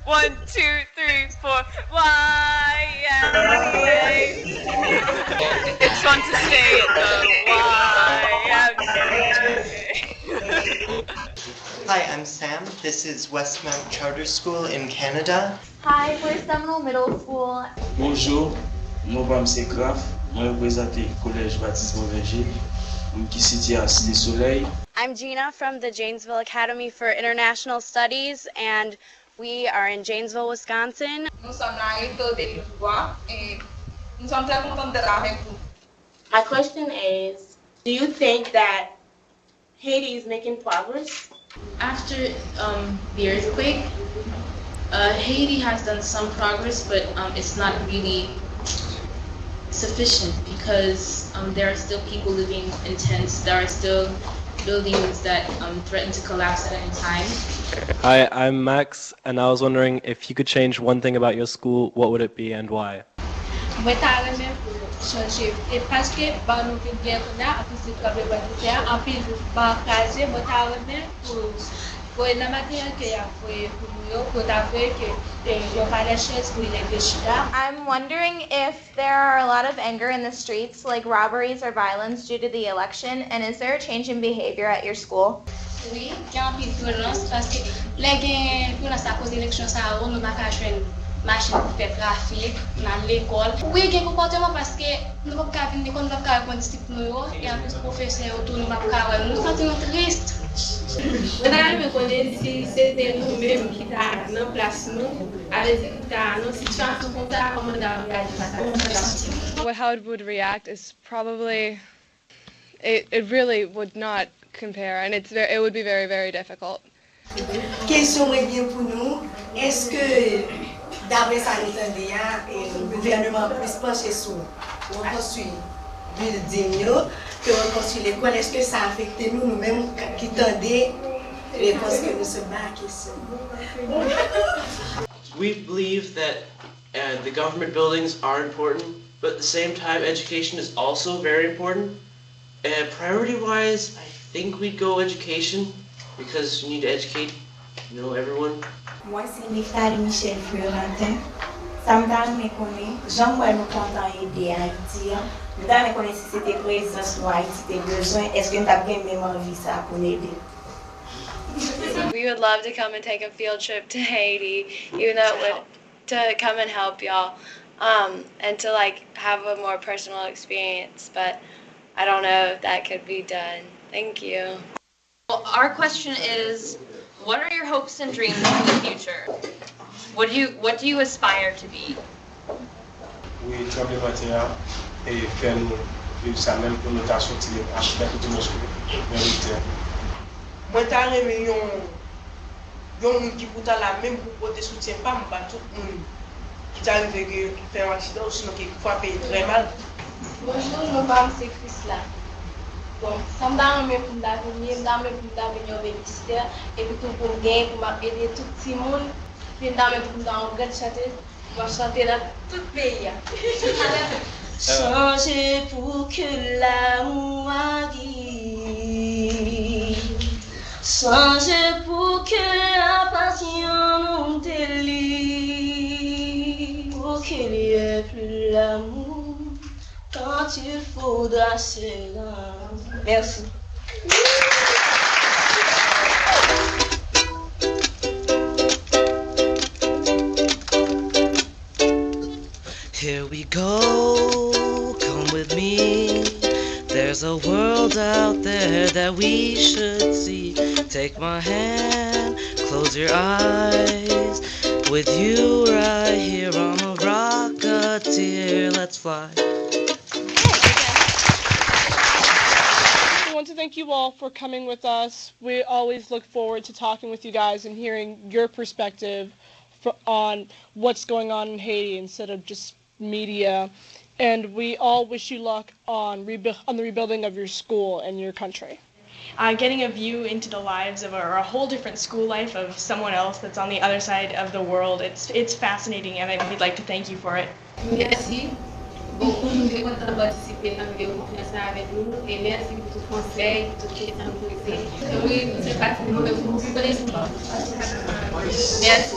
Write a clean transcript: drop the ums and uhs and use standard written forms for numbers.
1, 2, 3, 4. YMCA. It's fun to say it though. YMCA. Hi, I'm Sam. This is Westmount Charter School in Canada. Hi, we're Seminole Middle School. Bonjour, mon nom c'est Graf. Je représente le collège Baptiste Beauverger, qui se situe à Cité Soleil. I'm Gina from the Janesville Academy for International Studies, and we are in Janesville, Wisconsin. Nous sommes là de l'Ivoire et nous sommes très contents d'être avec vous. My question is, do you think that Haiti is making progress? After the earthquake, Haiti has done some progress, but it's not really sufficient because there are still people living in tents. There are still buildings that threaten to collapse at any time. Hi, I'm Max, and I was wondering if you could change one thing about your school, what would it be and why? I'm wondering if there are a lot of anger in the streets, like robberies or violence due to the election, and is there a change in behavior at your school? Oui, il y a un peu de violence parce que les gens qui ont à cause de l'élection ça on n'a pas joué machine pour faire trafic dans l'école. Oui, il y a un comportement parce que nous ne pouvons pas venir quand nous ne pouvons pas discipliner et en plus professeur autour nous pas nous sentons tristes. Madame me connaît si c'était nous-mêmes qui étions dans place nous avec nos situations comme ça comment How it would react is probably it really would not compare, and it would be very, very difficult. Question est bien pour nous. Est-ce que d'après ça nous le gouvernement plus penché sur reconstruire building que reconstruire l'école? Est-ce que ça affecte nous-mêmes qui tendaient réponse que nous sommes à la question? We believe that the government buildings are important, but at the same time education is also very important. Priority-wise, I think we'd go education because you need to educate, everyone. Moi, c'est Nectar Michel Florentin. Ça me donne Jean-Paul nous content aider Haïti. Nous donne si c'était présence pour Haïti, c'était besoin. Est-ce que nous avons même envie ça pour aider? We would love to come and take a field trip to Haiti, even though it would to come and help y'all, and to have a more personal experience. But I don't know if that could be done. Thank you. Well, our question is, what are your hopes and dreams for the future? What do you aspire to be? Oui, tremblement de terre et faire nous vivre ça même pour nous sortir acheter tout le monde. Moi t'as remis yon moun qui pour la même pour porter soutien pas me pas tout monde qui t'a arrivé que faire un accident ou sinon qui frappe très mal. Bonjour, mon nom c'est Chris là. Bon, ça me donne mes pour l'avenir, dans mes pour l'avenir au ministère et puis tout pour gagner pour m'aider tout le monde. Puis dans mes pour dans le chanter, moi chanter dans tout le pays. Changer pour que l'amour arrive. Changer pour que la passion nous délivre. Pour qu'il n'y ait plus l'amour quand il faudra cela. Merci. Here we go, come with me. There's a world out there that we should see. Take my hand, close your eyes. With you right here on a rocketeer, let's fly. I want to thank you all for coming with us. We always look forward to talking with you guys and hearing your perspective on what's going on in Haiti instead of just media. And we all wish you luck on the rebuilding of your school and your country. Getting a view into the lives of a whole different school life of someone else that's on the other side of the world, it's fascinating, and we'd like to thank you for it. Merci beaucoup de votre participer dans la vidéoconférence avec nous et merci pour tout conseil, pour toutes les questions que vous posez. Oui, c'est parti pour vous connaître. Merci.